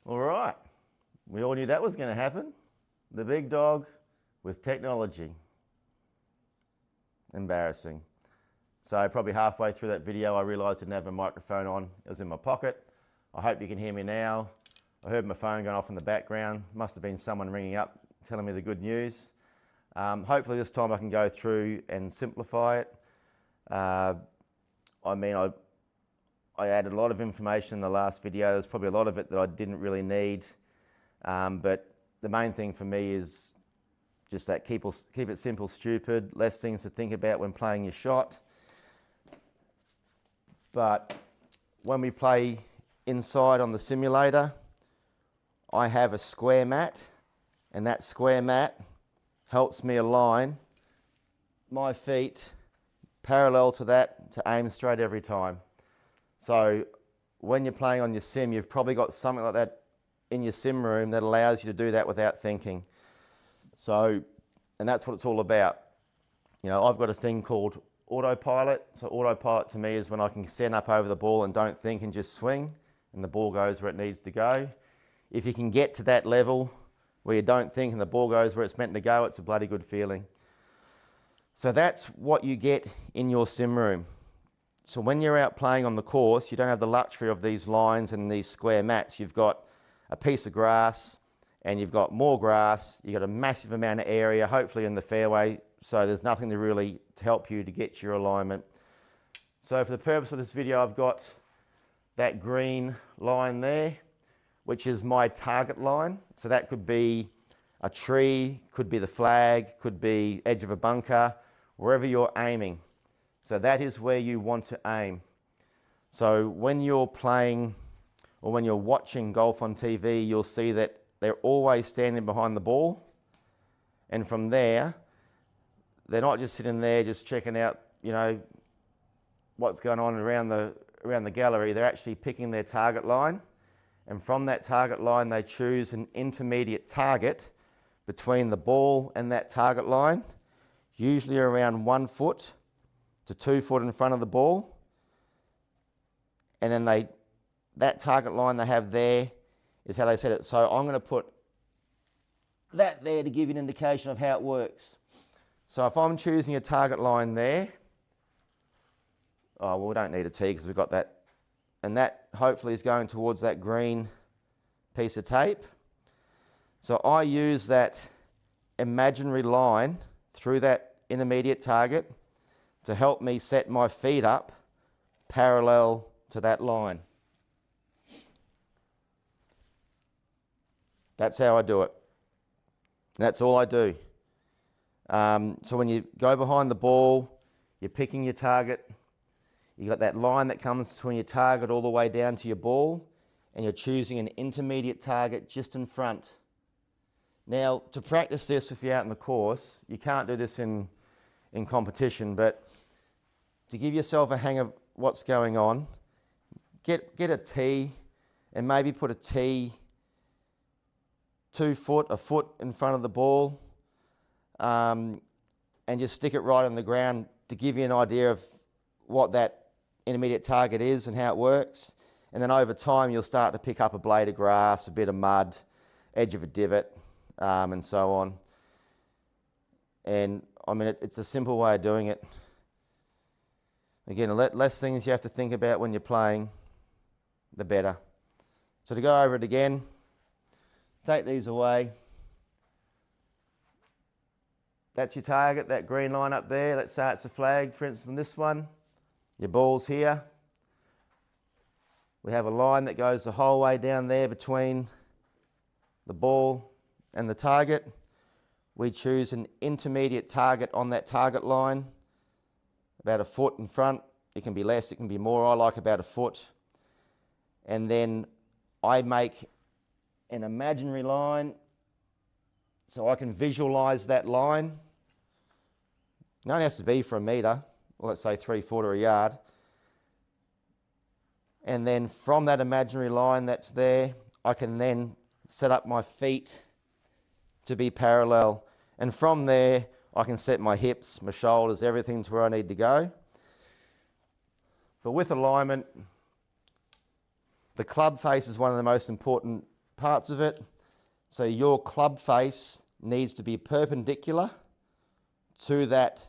All right, we all knew that was going to happen. The big dog with technology. Embarrassing. So probably halfway through that video I realised I didn't have a microphone on. It was in my pocket. I hope you can hear me now. I heard my phone going off in the background. Must have been someone ringing up telling me the good news. Hopefully this time I can go through and simplify it. I added a lot of information in the last video. There's probably a lot of it that I didn't really need. But the main thing for me is just that keep it simple, stupid, less things to think about when playing your shot. But when we play inside on the simulator, I have a square mat, and that square mat helps me align my feet parallel to that to aim straight every time. So when you're playing on your sim, you've probably got something like that in your sim room that allows you to do that without thinking. So, and that's what it's all about. You know, I've got a thing called autopilot. So autopilot to me is when I can stand up over the ball and don't think and just swing, and the ball goes where it needs to go. If you can get to that level where you don't think and the ball goes where it's meant to go, it's a bloody good feeling. So that's what you get in your sim room. So when you're out playing on the course, you don't have the luxury of these lines and these square mats. You've got a piece of grass, and you've got more grass. You've got a massive amount of area, hopefully in the fairway, so there's nothing to really help you to get your alignment. So for the purpose of this video, I've got that green line there, which is my target line. So that could be a tree, could be the flag, could be edge of a bunker, wherever you're aiming. So that is where you want to aim. So when you're playing or when you're watching golf on TV, you'll see that they're always standing behind the ball. And from there, they're not just sitting there just checking out, you know, what's going on around the gallery. They're actually picking their target line. And from that target line, they choose an intermediate target between the ball and that target line, usually around 1 foot to 2 foot in front of the ball. And then that target line they have there is how they set it. So I'm going to put that there to give you an indication of how it works. So if I'm choosing a target line there, oh, well, we don't need a T because we've got that. And that hopefully is going towards that green piece of tape. So I use that imaginary line through that intermediate target to help me set my feet up parallel to that line. That's how I do it. That's all I do. So when you go behind the ball, you're picking your target. You've got that line that comes between your target all the way down to your ball, and you're choosing an intermediate target just in front. Now, to practice this, if you're out in the course, you can't do this in competition, but to give yourself a hang of what's going on, get a tee and maybe put a tee 2 foot, a foot in front of the ball, and just stick it right on the ground to give you an idea of what that intermediate target is and how it works. And then over time, you'll start to pick up a blade of grass, a bit of mud, edge of a divot, and so on. And I mean, it's a simple way of doing it. Again, less things you have to think about when you're playing, the better. So to go over it again, take these away. That's your target, that green line up there. Let's say it's a flag, for instance, on this one. Your ball's here. We have a line that goes the whole way down there between the ball and the target. We choose an intermediate target on that target line, about a foot in front. It can be less, it can be more. I like about a foot. And then I make an imaginary line so I can visualize that line. It only has to be for a metre, or let's say 3 foot or a yard. And then from that imaginary line that's there, I can then set up my feet to be parallel. And from there, I can set my hips, my shoulders, everything to where I need to go. But with alignment, the club face is one of the most important parts of it. So your club face needs to be perpendicular to that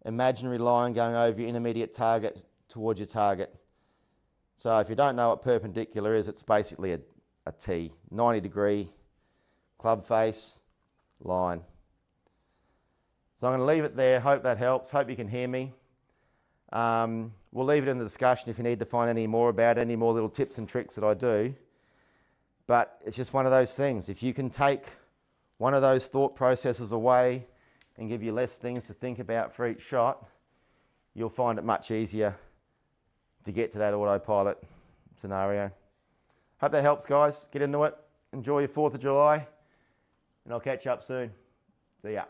imaginary line going over your intermediate target towards your target. So if you don't know what perpendicular is, it's basically a T, 90-degree club face line. So I'm going to leave it there. Hope that helps. Hope you can hear me. We'll leave it in the discussion if you need to find any more about any more little tips and tricks that I do. But it's just one of those things. If you can take one of those thought processes away and give you less things to think about for each shot, you'll find it much easier to get to that autopilot scenario. Hope that helps, guys. Get into it. Enjoy your 4th of July, and I'll catch you up soon. See ya.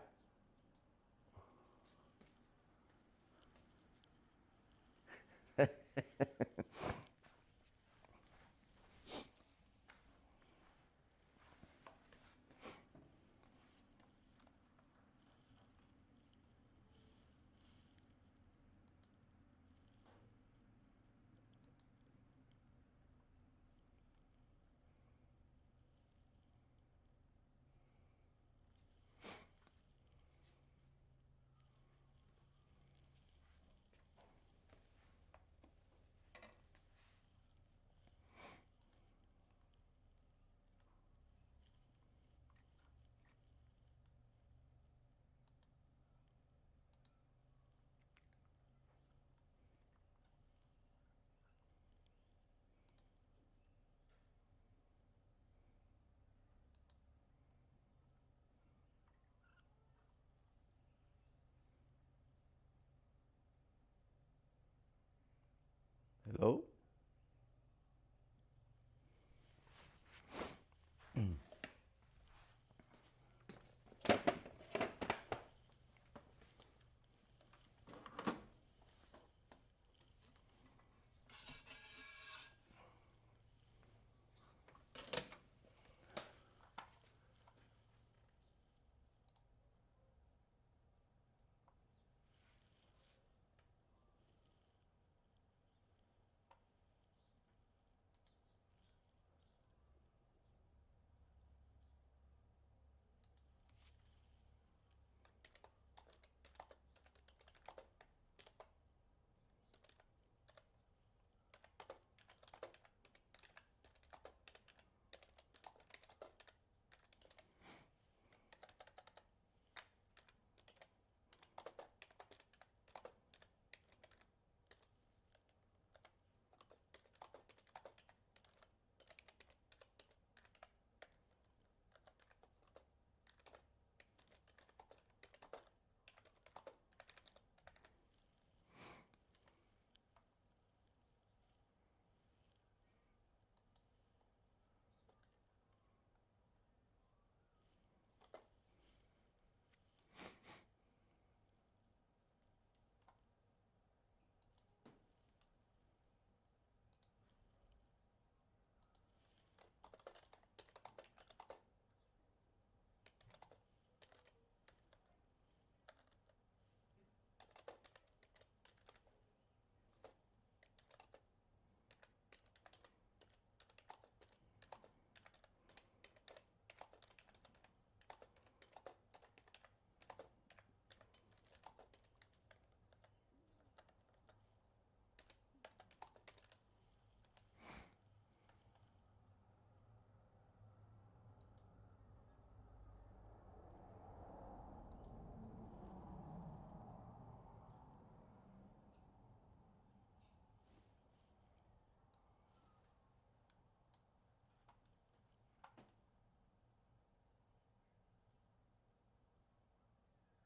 Hello?